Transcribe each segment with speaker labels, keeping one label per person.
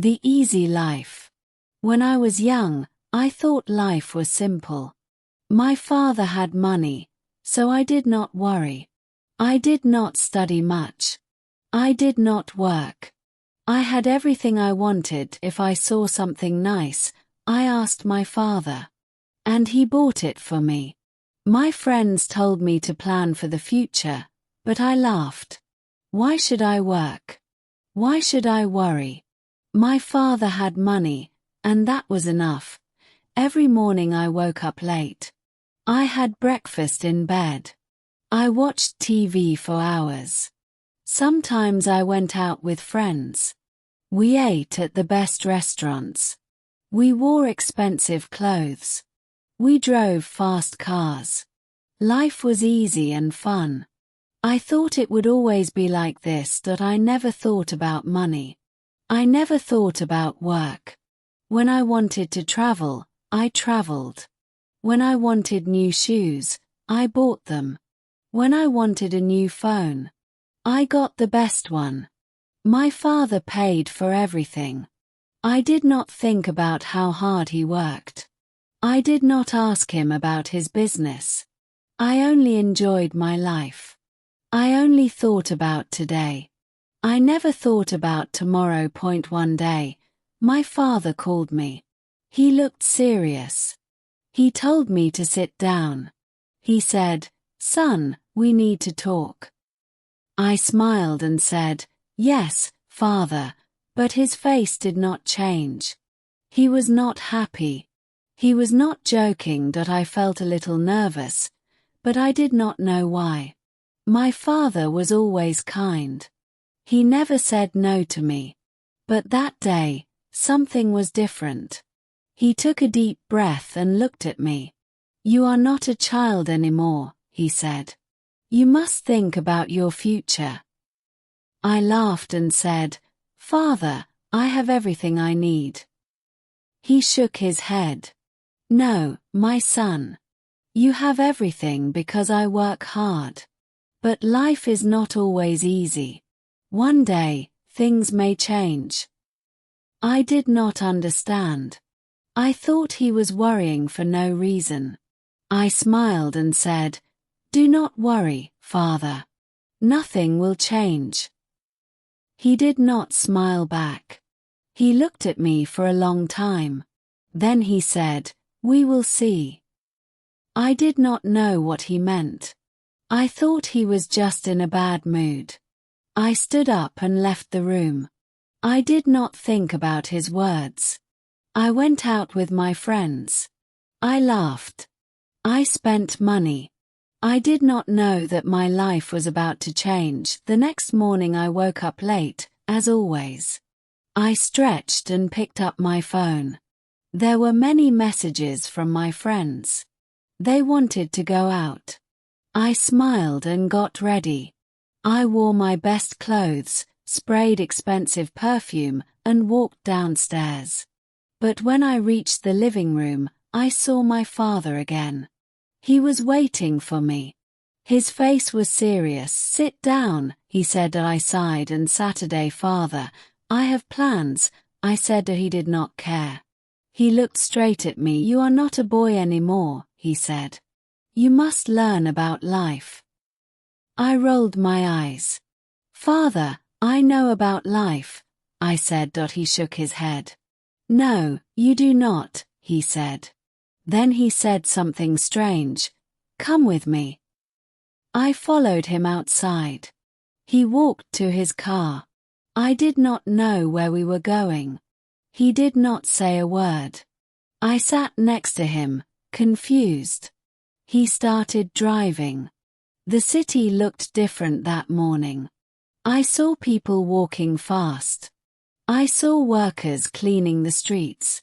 Speaker 1: The easy life. When I was young, I thought life was simple. My father had money, so I did not worry. I did not study much. I did not work. I had everything I wanted. If I saw something nice, I asked my father. And he bought it for me. My friends told me to plan for the future, but I laughed. Why should I work? Why should I worry? My father had money, and that was enough. Every morning I woke up late. I had breakfast in bed. I watched TV for hours. Sometimes I went out with friends. We ate at the best restaurants. We wore expensive clothes. We drove fast cars. Life was easy and fun. I thought it would always be like this. I never thought about money. I never thought about work. When I wanted to travel, I traveled. When I wanted new shoes, I bought them. When I wanted a new phone, I got the best one. My father paid for everything. I did not think about how hard he worked. I did not ask him about his business. I only enjoyed my life. I only thought about today. I never thought about tomorrow. One day, my father called me. He looked serious. He told me to sit down. He said, "Son, we need to talk." I smiled and said, "Yes, Father," but his face did not change. He was not happy. He was not joking. I felt a little nervous, but I did not know why. My father was always kind. He never said no to me. But that day, something was different. He took a deep breath and looked at me. "You are not a child anymore," he said. "You must think about your future." I laughed and said, "Father, I have everything I need." He shook his head. "No, my son. You have everything because I work hard. But life is not always easy. One day, things may change." I did not understand. I thought he was worrying for no reason. I smiled and said, "Do not worry, Father. Nothing will change." He did not smile back. He looked at me for a long time. Then he said, "We will see." I did not know what he meant. I thought he was just in a bad mood. I stood up and left the room. I did not think about his words. I went out with my friends. I laughed. I spent money. I did not know that my life was about to change. The next morning I woke up late, as always. I stretched and picked up my phone. There were many messages from my friends. They wanted to go out. I smiled and got ready. I wore my best clothes, sprayed expensive perfume, and walked downstairs. But when I reached the living room, I saw my father again. He was waiting for me. His face was serious. "Sit down," he said. I sighed and Saturday, "Father, I have plans," I said. He did not care. He looked straight at me. "You are not a boy anymore," he said. "You must learn about life." I rolled my eyes. "Father, I know about life," I said. He shook his head. "No, you do not," he said. Then he said something strange. "Come with me." I followed him outside. He walked to his car. I did not know where we were going. He did not say a word. I sat next to him, confused. He started driving. The city looked different that morning. I saw people walking fast. I saw workers cleaning the streets.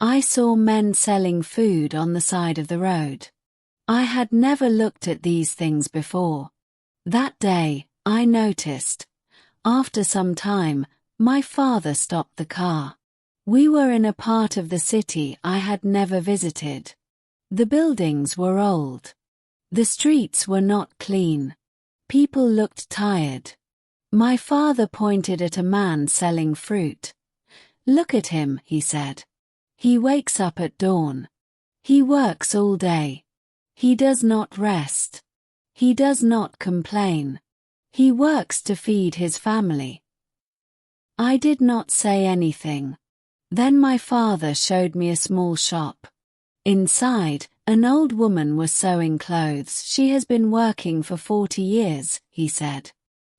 Speaker 1: I saw men selling food on the side of the road. I had never looked at these things before. That day, I noticed. After some time, my father stopped the car. We were in a part of the city I had never visited. The buildings were old. The streets were not clean. People looked tired. My father pointed at a man selling fruit. Look at him, he said. He wakes up at dawn. He works all day. He does not rest. He does not complain. He works to feed his family. I did not say anything. Then my father showed me a small shop. Inside, an old woman was sewing clothes. She has been working for 40 years, he said.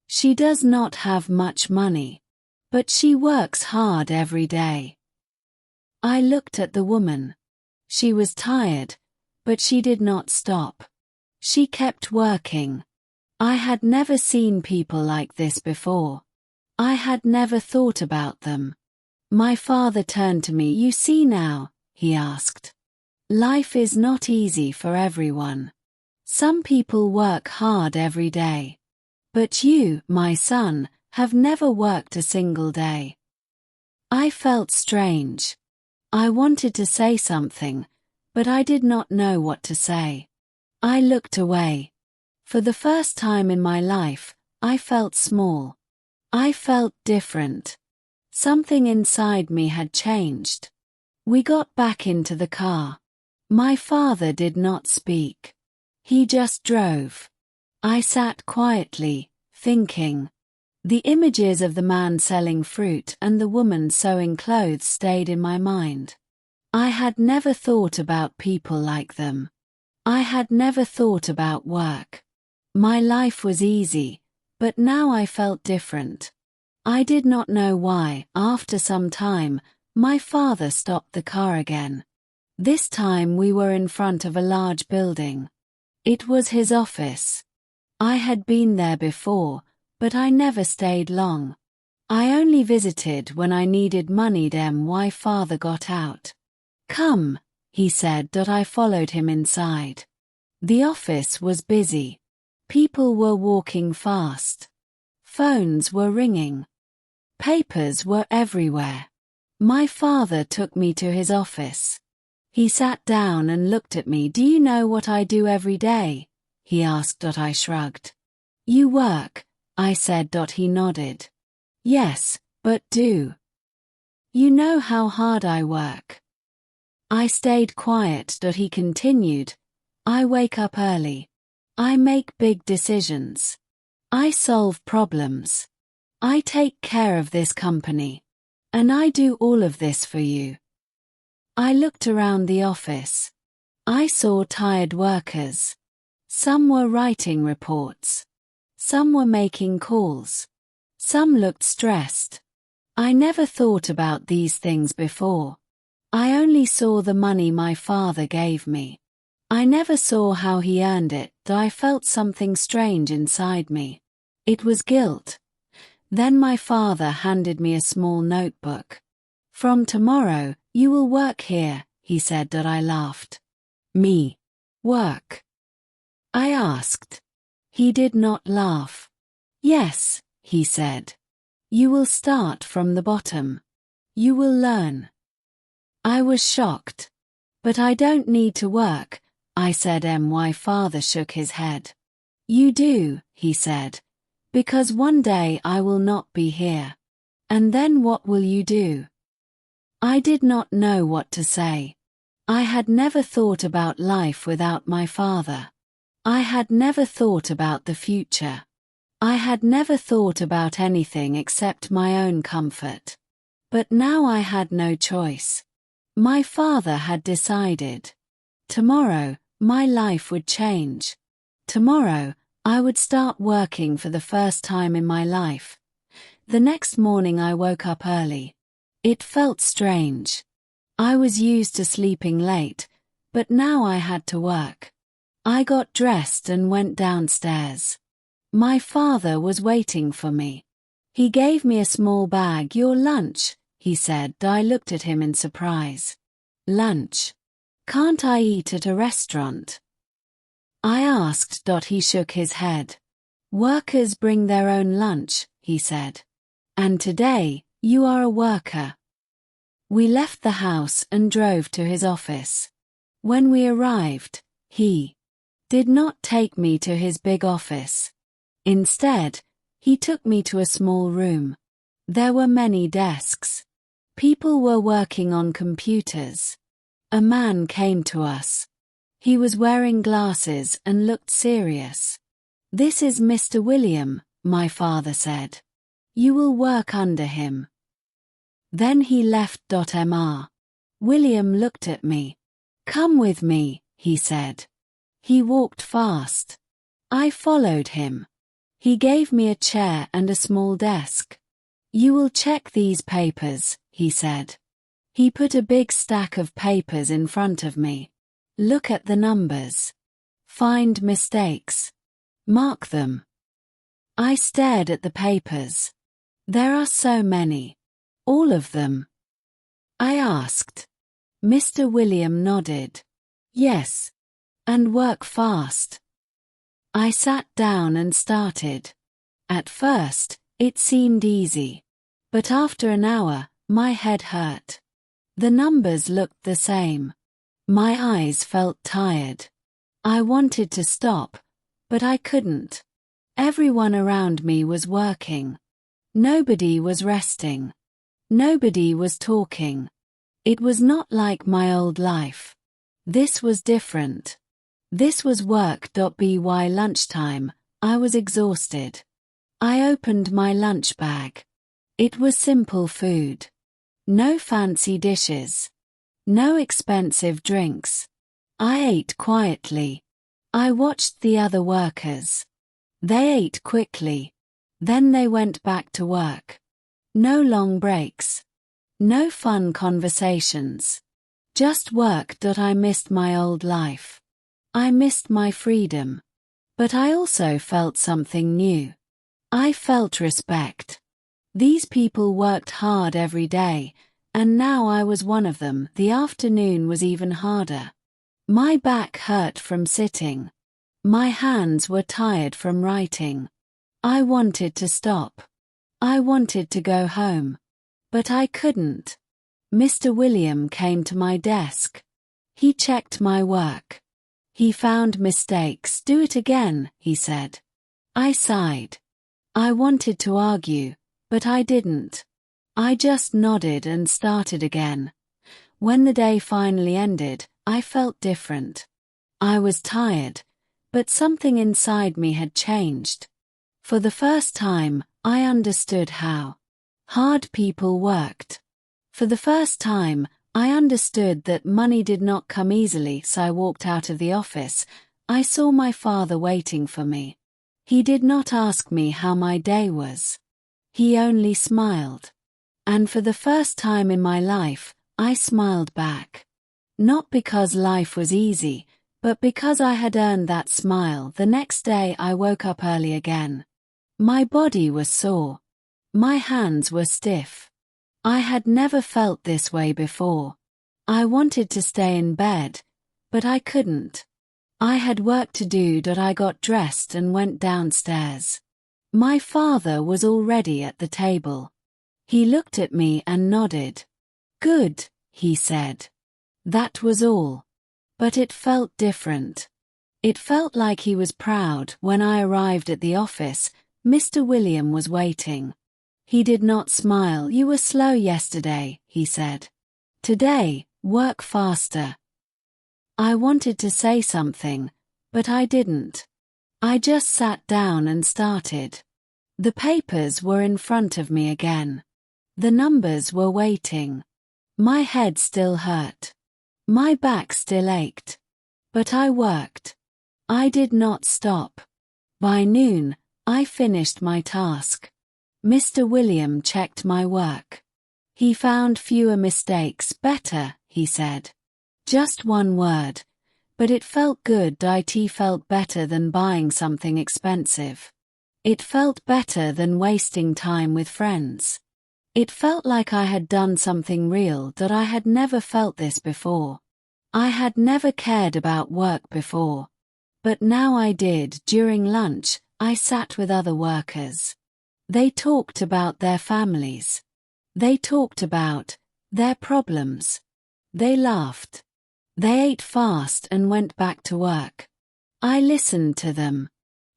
Speaker 1: She does not have much money, but she works hard every day. I looked at the woman. She was tired, but she did not stop. She kept working. I had never seen people like this before. I had never thought about them. My father turned to me. You see now, he asked. Life is not easy for everyone. Some people work hard every day. But you, my son, have never worked a single day. I felt strange. I wanted to say something, but I did not know what to say. I looked away. For the first time in my life, I felt small. I felt different. Something inside me had changed. We got back into the car. My father did not speak. He just drove. I sat quietly, thinking. The images of the man selling fruit and the woman sewing clothes stayed in my mind. I had never thought about people like them. I had never thought about work. My life was easy, but now I felt different. I did not know why. After some time, my father stopped the car again. This time we were in front of a large building. It was his office. I had been there before, but I never stayed long. I only visited when I needed money. My father got out. Come, he said. I followed him inside. The office was busy. People were walking fast. Phones were ringing. Papers were everywhere. My father took me to his office. He sat down and looked at me. Do you know what I do every day? He asked. I shrugged. You work, I said. He nodded. Yes, but do you know how hard I work? I stayed quiet. He continued. I wake up early. I make big decisions. I solve problems. I take care of this company. And I do all of this for you. I looked around the office. I saw tired workers. Some were writing reports. Some were making calls. Some looked stressed. I never thought about these things before. I only saw the money my father gave me. I never saw how he earned it. I felt something strange inside me. It was guilt. Then my father handed me a small notebook. From tomorrow, you will work here, he said. I laughed. Me? Work? I asked. He did not laugh. Yes, he said. You will start from the bottom. You will learn. I was shocked. But I don't need to work, I said. My father shook his head. You do, he said. Because one day I will not be here. And then what will you do? I did not know what to say. I had never thought about life without my father. I had never thought about the future. I had never thought about anything except my own comfort. But now I had no choice. My father had decided. Tomorrow, my life would change. Tomorrow, I would start working for the first time in my life. The next morning I woke up early. It felt strange. I was used to sleeping late, but now I had to work. I got dressed and went downstairs. My father was waiting for me. He gave me a small bag. Your lunch, he said. I looked at him in surprise. Lunch? Can't I eat at a restaurant? I asked. He shook his head. Workers bring their own lunch, he said. And today, you are a worker. We left the house and drove to his office. When we arrived, he did not take me to his big office. Instead, he took me to a small room. There were many desks. People were working on computers. A man came to us. He was wearing glasses and looked serious. "This is Mr. William," my father said. "You will work under him." Then he left. Mr. William looked at me. "Come with me," he said. He walked fast. I followed him. He gave me a chair and a small desk. "You will check these papers," he said. He put a big stack of papers in front of me. "Look at the numbers. Find mistakes. Mark them." I stared at the papers. "There are so many. All of them?" I asked. Mr. William nodded. "Yes. And work fast." I sat down and started. At first, it seemed easy. But after an hour, my head hurt. The numbers looked the same. My eyes felt tired. I wanted to stop, but I couldn't. Everyone around me was working. Nobody was resting. Nobody was talking. It was not like my old life. This was different. This was work. By lunchtime, I was exhausted. I opened my lunch bag. It was simple food. No fancy dishes. No expensive drinks. I ate quietly. I watched the other workers. They ate quickly. Then they went back to work. No long breaks. No fun conversations. Just work. I missed my old life. I missed my freedom. But I also felt something new. I felt respect. These people worked hard every day, and now I was one of them. The afternoon was even harder. My back hurt from sitting. My hands were tired from writing. I wanted to stop. I wanted to go home. But I couldn't. Mr. William came to my desk. He checked my work. He found mistakes. "Do it again," he said. I sighed. I wanted to argue, but I didn't. I just nodded and started again. When the day finally ended, I felt different. I was tired, but something inside me had changed. For the first time, I understood how hard people worked. For the first time, I understood that money did not come easily. So I walked out of the office. I saw my father waiting for me. He did not ask me how my day was. He only smiled. And for the first time in my life, I smiled back. Not because life was easy, but because I had earned that smile. The next day I woke up early again. My body was sore. My hands were stiff. I had never felt this way before. I wanted to stay in bed, but I couldn't. I had work to do. I got dressed and went downstairs. My father was already at the table. He looked at me and nodded. "Good," he said. That was all. But it felt different. It felt like he was proud. When I arrived at the office, Mr. William was waiting. He did not smile. "You were slow yesterday," he said. "Today, work faster." I wanted to say something, but I didn't. I just sat down and started. The papers were in front of me again. The numbers were waiting. My head still hurt. My back still ached. But I worked. I did not stop. By noon, I finished my task. Mr. William checked my work. He found fewer mistakes. "Better," he said. Just one word. But it felt good. It felt better than buying something expensive. It felt better than wasting time with friends. It felt like I had done something real. I had never felt this before. I had never cared about work before. But now I did. During lunch, I sat with other workers. They talked about their families. They talked about their problems. They laughed. They ate fast and went back to work. I listened to them.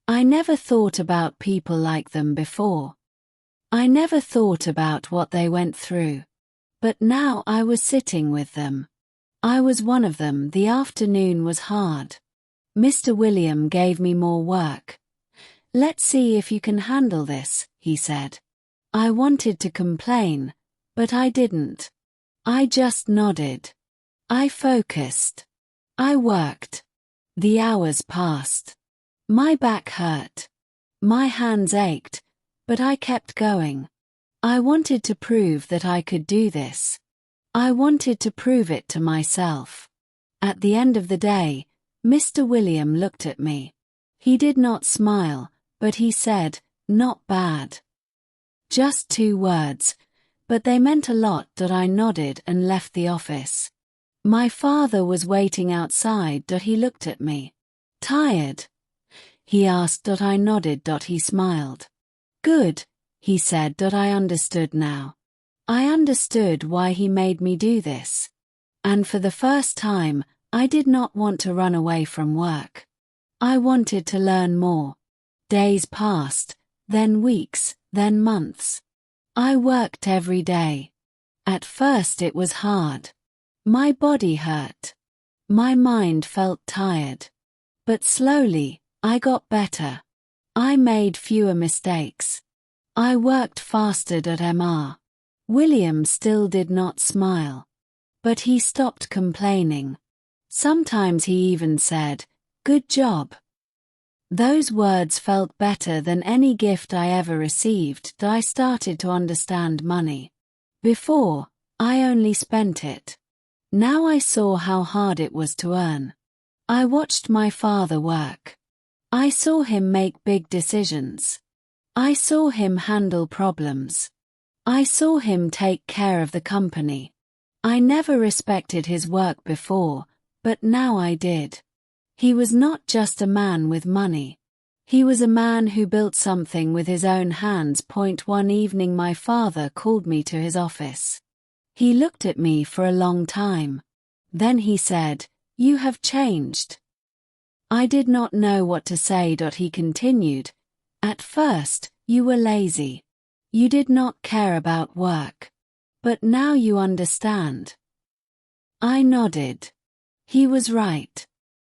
Speaker 1: I never thought about people like them before. I never thought about what they went through. But now I was sitting with them. I was one of them. The afternoon was hard. Mr. William gave me more work. "Let's see if you can handle this," he said. I wanted to complain, but I didn't. I just nodded. I focused. I worked. The hours passed. My back hurt. My hands ached, but I kept going. I wanted to prove that I could do this. I wanted to prove it to myself. At the end of the day, Mr. William looked at me. He did not smile, but he said, "Not bad." Just 2 words, but they meant a lot. I nodded and left the office. My father was waiting outside. He looked at me. "Tired?" he asked. I nodded. He smiled. "Good," he said. I understood now. I understood why he made me do this. And for the first time, I did not want to run away from work. I wanted to learn more. Days passed, then weeks, then months. I worked every day. At first it was hard. My body hurt. My mind felt tired. But slowly, I got better. I made fewer mistakes. I worked faster. Mr. William still did not smile. But he stopped complaining. Sometimes he even said, "Good job." Those words felt better than any gift I ever received. I started to understand money. Before, I only spent it. Now I saw how hard it was to earn. I watched my father work. I saw him make big decisions. I saw him handle problems. I saw him take care of the company. I never respected his work before, but now I did. He was not just a man with money. He was a man who built something with his own hands. One evening my father called me to his office. He looked at me for a long time. Then he said, "You have changed." I did not know what to say. He continued, "At first, you were lazy. You did not care about work. But now you understand." I nodded. He was right.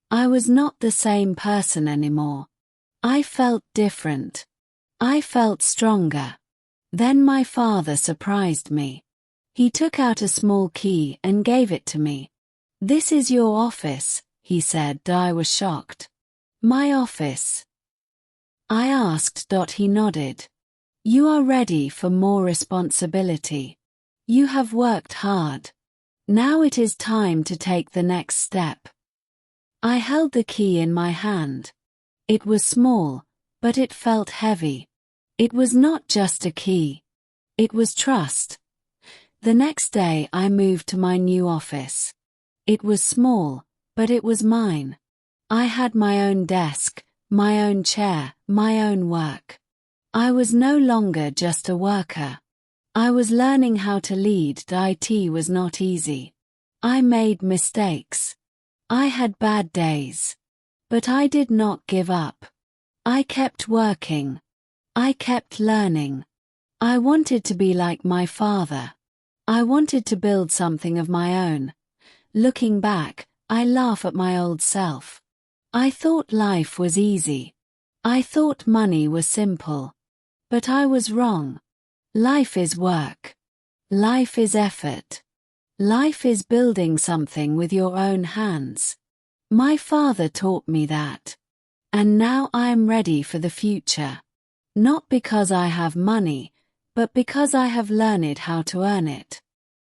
Speaker 1: I was not the same person anymore. I felt different. I felt stronger. Then my father surprised me. He took out a small key and gave it to me. "This is your office," he said. I was shocked. "My office?" I asked. He nodded. "You are ready for more responsibility. You have worked hard. Now it is time to take the next step." I held the key in my hand. It was small, but it felt heavy. It was not just a key. It was trust. The next day I moved to my new office. It was small, but it was mine. I had my own desk, my own chair, my own work. I was no longer just a worker. I was learning how to lead. It was not easy. I made mistakes. I had bad days. But I did not give up. I kept working. I kept learning. I wanted to be like my father. I wanted to build something of my own. Looking back, I laugh at my old self. I thought life was easy. I thought money was simple. But I was wrong. Life is work. Life is effort. Life is building something with your own hands. My father taught me that. And now I am ready for the future. Not because I have money, but because I have learned how to earn it.